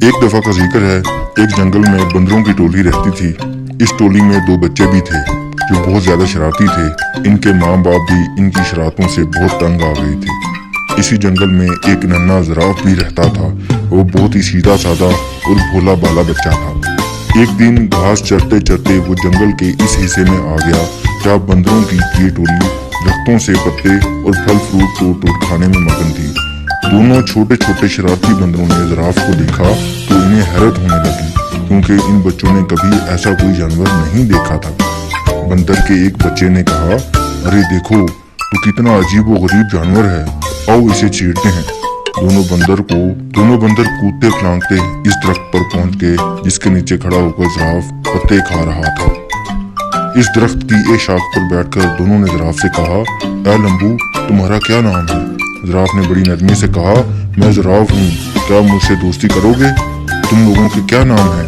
एक दफा का जिक्र है, एक जंगल में बंदरों की टोली रहती थी। इस टोली में 2 बच्चे भी थे जो बहुत ज्यादा शरारती थे। इनके माँ बाप भी इनकी शरारतों से बहुत तंग आ गए थे। इसी जंगल में एक नन्हा जिराफ भी रहता था। वो बहुत ही सीधा साधा और भोला भाला बच्चा था। एक दिन घास चरते चरते वो जंगल के इस हिस्से में आ गया जहाँ बंदरों की ये टोली दरख्तों से पत्ते और फल फ्रूट तोड़ तोड़ खाने में मगन थी। दोनों छोटे छोटे शरारती बंदरों ने जिराफ को देखा तो इन्हें हैरत होने लगी, क्योंकि इन बच्चों ने कभी ऐसा कोई जानवर नहीं देखा था। बंदर के एक बच्चे ने कहा, अरे देखो, तो कितना अजीब व गरीब जानवर है, आओ इसे छेड़ते हैं। दोनों बंदर कूदते फलांगते इस दरख्त पर पहुंच गए जिसके नीचे खड़ा होकर जिराफ पत्ते खा रहा था। इस दरख्त की एक शाख पर बैठकर दोनों ने जिराफ से कहा, ऐ लंबू, तुम्हारा क्या नाम है? जिराफ ने बड़ी नरमी से कहा, मैं जिराफ हूँ, क्या मुझसे दोस्ती करोगे? तुम लोगों के क्या नाम है?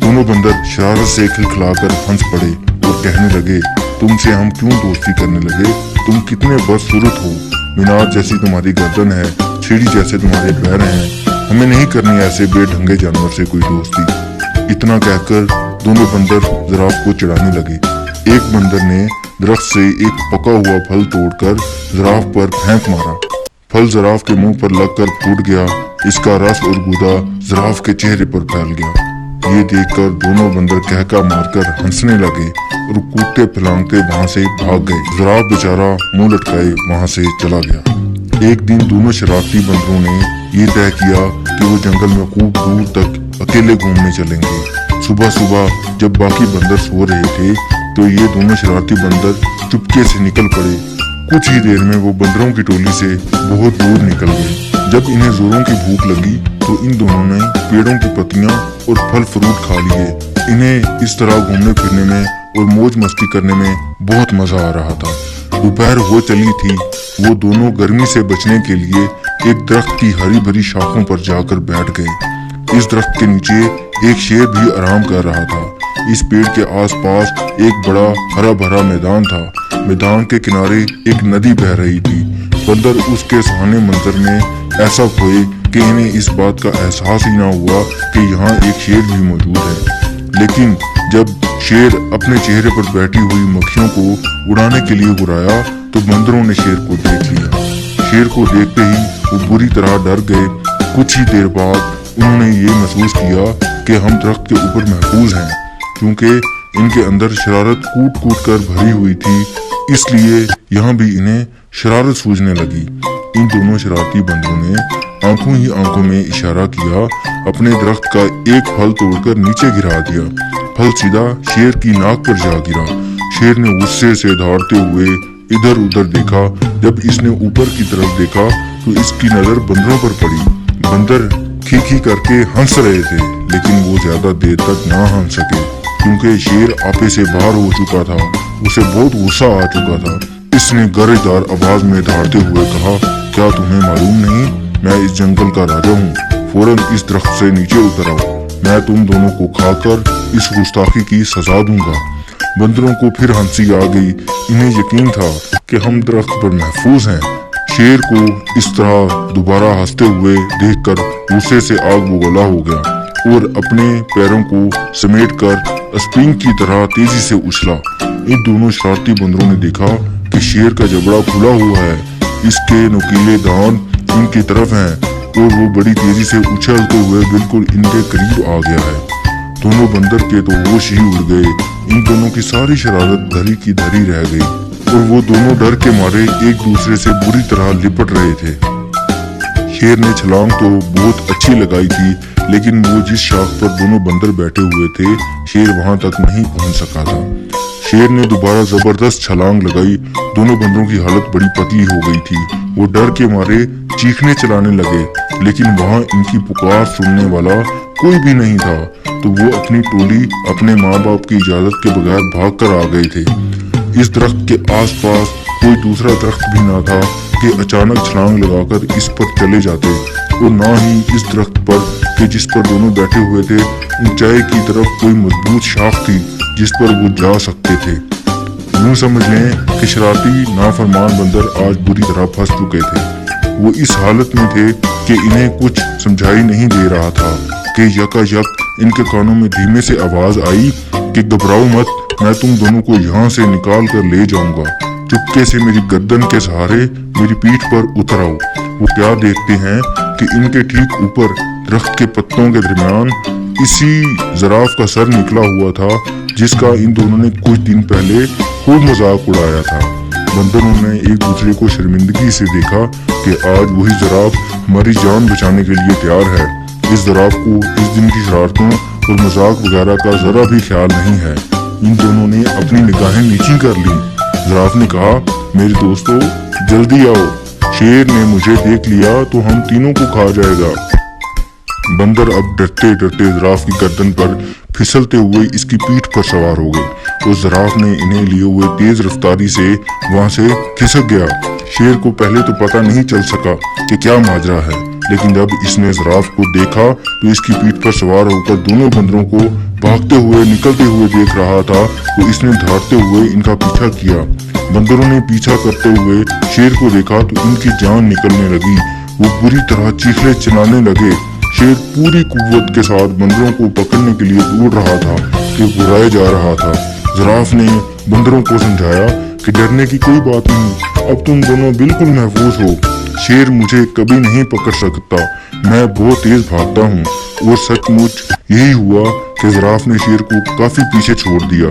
दोनों बंदर शरारत से खिलखिलाकर हंस पड़े और कहने लगे, तुमसे हम क्यों दोस्ती करने लगे? तुम कितने बदसूरत हो, मीनार जैसी तुम्हारी गर्दन है, सीढ़ी जैसे तुम्हारे पैर हैं, हमें नहीं करनी ऐसे बेढंगे जानवर से कोई दोस्ती। इतना कहकर दोनों बंदर जिराफ को चिढ़ाने लगे। एक बंदर ने दरख्त से एक पका हुआ फल तोड़कर जिराफ पर फेंक मारा। फल जिराफ के मुंह पर लगकर फूट गया। इसका रस और गूदा जिराफ के चेहरे पर फैल गया। ये देखकर दोनों बंदर कहका मारकर हंसने लगे और कूदते फलांगते वहां से भाग गए। जिराफ बेचारा मुंह लटकाए वहां से चला गया। एक दिन दोनों शरारती बंदरों ने ये तय किया कि वो जंगल में खूब दूर तक अकेले घूमने चलेंगे। सुबह सुबह जब बाकी बंदर सो रहे थे तो ये दोनों शरारती बंदर चुपके से निकल पड़े। कुछ ही देर में वो बंदरों की टोली से बहुत दूर निकल गए। जब इन्हें जोरों की भूख लगी तो इन दोनों ने पेड़ों की पत्तियां और फल फ्रूट खा लिए। इन्हें इस तरह घूमने फिरने में और मौज मस्ती करने में बहुत मजा आ रहा था। दोपहर हो चली थी। वो दोनों गर्मी से बचने के लिए एक दरख्त की हरी भरी शाखों पर जाकर बैठ गए। इस दरख्त के नीचे एक शेर भी आराम कर रहा था। इस पेड़ के आसपास एक बड़ा हरा भरा मैदान था। मैदान के किनारे एक नदी बह रही थी। बंदर उसके सुहाने मंजर में ऐसा खोए कि इन्हें इस बात का एहसास ही ना हुआ कि यहाँ एक शेर भी मौजूद है। लेकिन जब शेर अपने चेहरे पर बैठी हुई मक्खियों को उड़ाने के लिए उड़ाया तो बंदरों ने शेर को देख लिया। शेर को देखते ही वो बुरी तरह डर गए। कुछ ही देर बाद उन्होंने ये महसूस किया कि हम दरख्त के ऊपर महफूज हैं, क्योंकि इनके अंदर शरारत कूट कूट कर भरी हुई थी, इसलिए यहाँ भी इन्हें शरारत सूझने लगी। इन दोनों शरारती बंदरों ने आंखों ही आंखों में इशारा किया, अपने दरख्त का एक फल तोड़कर नीचे गिरा दिया। फल सीधा शेर की नाक पर जा गिरा। शेर ने गुस्से से दौड़ते हुए इधर उधर देखा। जब इसने ऊपर की तरफ देखा तो इसकी नजर बंदरों पर पड़ी। बंदर खी करके हंस रहे थे, लेकिन वो ज्यादा देर तक ना हंस सके, क्योंकि शेर आपे से बाहर हो चुका था। उसे बहुत गुस्सा आ चुका था। इसने गरेदार आवाज में दहाड़ते हुए कहा, क्या तुम्हें मालूम नहीं, मैं इस जंगल का राजा हूँ। फौरन इस दरख्त से नीचे उतर आओ, मैं तुम दोनों को खाकर इस गुस्ताखी की सजा दूंगा। बंदरों को फिर हंसी आ गई। इन्हें यकीन था कि हम दरख्त पर महफूज हैं। शेर को इस तरह दोबारा हंसते हुए देखकर गुस्से से आग बबूला हो गया और अपने पैरों को समेटकर स्प्रिंग की तरह तेजी से उछला। इन दोनों शरारती बंदरों ने देखा कि शेर का जबड़ा खुला हुआ है, इसके नुकीले दांत इनकी तरफ हैं और वो बड़ी तेजी से उछलते हुए बिल्कुल इनके करीब आ गया है। दोनों बंदर के तो होश ही उड़ गए। इन दोनों की सारी शरारत धरी की धरी रह गई और वो दोनों डर के मारे एक दूसरे से बुरी तरह लिपट रहे थे। शेर ने छलांग तो बहुत अच्छी लगाई थी, लेकिन वो जिस शाख पर दोनों बंदर बैठे हुए थे, शेर वहां तक नहीं पहुंच सका था। शेर ने दोबारा जबरदस्त छलांग लगाई। दोनों बंदरों की हालत बड़ी पतली हो गई थी। वो डर के मारे चीखने चलाने लगे, लेकिन वहां इनकी पुकार सुनने वाला कोई भी नहीं था। तो वो अपनी टोली अपने माँ बाप की इजाजत के बगैर भाग कर आ गए थे। इस दरख्त के आसपास कोई दूसरा दरख्त भी ना था कि अचानक छलांग लगाकर इस पर चले जाते, और ना ही इस दरख्त पर कि जिस पर दोनों बैठे हुए थे ऊंचाई की तरफ कोई मजबूत शाख थी जिस पर वो जा सकते थे। यूं समझ लें कि शरारती नाफरमान बंदर आज बुरी तरह फंस चुके थे। वो इस हालत में थे कि इन्हें कुछ समझाई नहीं दे रहा था। कि यकायक इनके कानों में धीमे से आवाज आई कि घबराओ मत, मैं तुम दोनों को यहाँ से निकाल कर ले जाऊंगा। चुपके से मेरी गर्दन के सहारे मेरी पीठ पर उतर आओ। वो क्या देखते हैं कि इनके ठीक ऊपर दरख्त के पत्तों के दरमियान इसी जिराफ का सर निकला हुआ था जिसका इन दोनों ने कुछ दिन पहले खूब मजाक उड़ाया था। बंदरों ने एक दूसरे को शर्मिंदगी से देखा कि आज वही जिराफ हमारी जान बचाने के लिए तैयार है। इस जिराफ को इस दिन की शरारतों और मजाक वगैरह का जरा भी ख्याल नहीं है। इन दोनों ने अपनी निगाहें नीची कर ली। जिराफ ने कहा, मेरे दोस्तों जल्दी आओ, शेर ने मुझे देख लिया तो हम तीनों को खा जाएगा। बंदर अब डरते डरते जिराफ की गर्दन पर फिसलते हुए इसकी पीठ पर सवार हो गए। तो जिराफ ने इन्हें लिए हुए तेज रफ्तारी से वहां से खिसक गया। शेर को पहले तो पता नहीं चल सका कि क्या माजरा है, लेकिन जब इसने जिराफ को देखा तो इसकी पीठ पर सवार होकर दोनों बंदरों को भागते हुए निकलते हुए देख रहा था तो इसने दौड़ते हुए इनका पीछा किया। बंदरों ने पीछा करते हुए शेर को देखा तो इनकी जान निकलने लगी। वो बुरी तरह चीखने चिल्लाने लगे। शेर पूरी कुव्वत के साथ बंदरों को पकड़ने के लिए दौड़ रहा था कि बुलाया जा रहा था। जिराफ ने बंदरों को समझाया कि डरने की कोई बात नहीं, अब तुम दोनों बिल्कुल महफूज हो। शेर मुझे कभी नहीं पकड़ सकता, मैं बहुत तेज भागता हूँ। और सचमुच यही हुआ कि जिराफ ने शेर को काफी पीछे छोड़ दिया।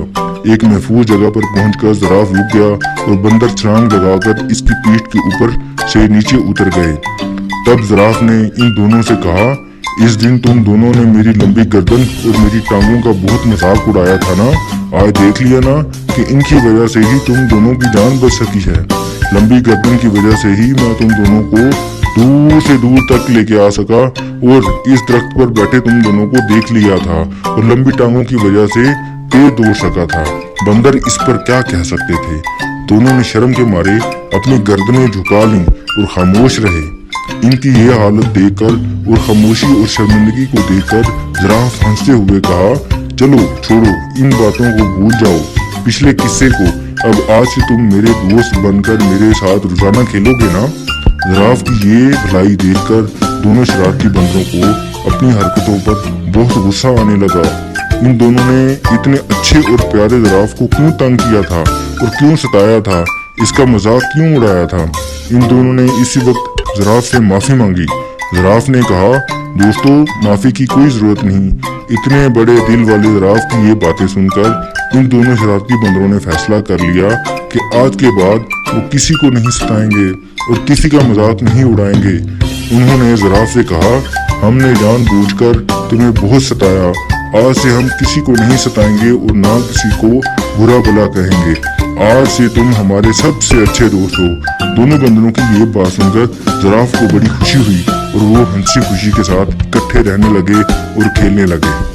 एक महफूज जगह पर पहुंचकर जिराफ रुक गया और बंदर छलांग लगाकर इसकी पीठ के ऊपर से नीचे उतर गए। तब जिराफ ने इन दोनों से कहा, इस दिन तुम दोनों ने मेरी लंबी गर्दन और मेरी टांगों का बहुत मजाक उड़ाया था ना। आज देख लिया ना कि इनकी वजह से ही तुम दोनों की जान बच सकी है। लंबी गर्दन की वजह से ही मैं तुम दोनों को दूर से दूर तक लेके आ सका और इस दरख्त पर बैठे तुम दोनों को देख लिया था और लंबी टांगों की वजह से तेज दौड़ सका था। बंदर इस पर क्या कह सकते थे। दोनों ने शर्म के मारे अपनी गर्दनें झुका लीं और खामोश रहे। इनकी ये हालत देखकर और खामोशी और शर्मिंदगी को देखकर जिराफ हंसते हुए कहा, चलो छोड़ो, इन बातों को भूल जाओ, पिछले किस्से को। अब आज से तुम मेरे दोस्त बनकर मेरे साथ रोजाना खेलोगे ना। जिराफ की ये भलाई देखकर दोनों शरारती बंदरों को अपनी हरकतों पर बहुत गुस्सा आने लगा। इन दोनों ने इतने अच्छे और प्यारे जिराफ को क्यों तंग किया था और क्यों सताया था, इसका मजाक क्यों उड़ाया था। इन दोनों ने इसी वक्त जिराफ से माफी मांगी। जिराफ ने कहा, दोस्तों माफी की कोई जरूरत नहीं। इतने बड़े दिल वाले जिराफ की ये बातें सुनकर इन दोनों शरारती बंदरों ने फैसला कर लिया कि आज के बाद वो किसी को नहीं सताएंगे और किसी का मजाक नहीं उड़ाएंगे। उन्होंने जिराफ से कहा, हमने जानबूझकर तुम्हें बहुत सताया, आज से हम किसी को नहीं सताएंगे और ना किसी को बुरा भला कहेंगे। आज से तुम हमारे सबसे अच्छे दोस्त हो। दोनों बंदरों की ये बात सुनकर जिराफ को बड़ी खुशी हुई और वो हंसी खुशी के साथ इकट्ठे रहने लगे और खेलने लगे।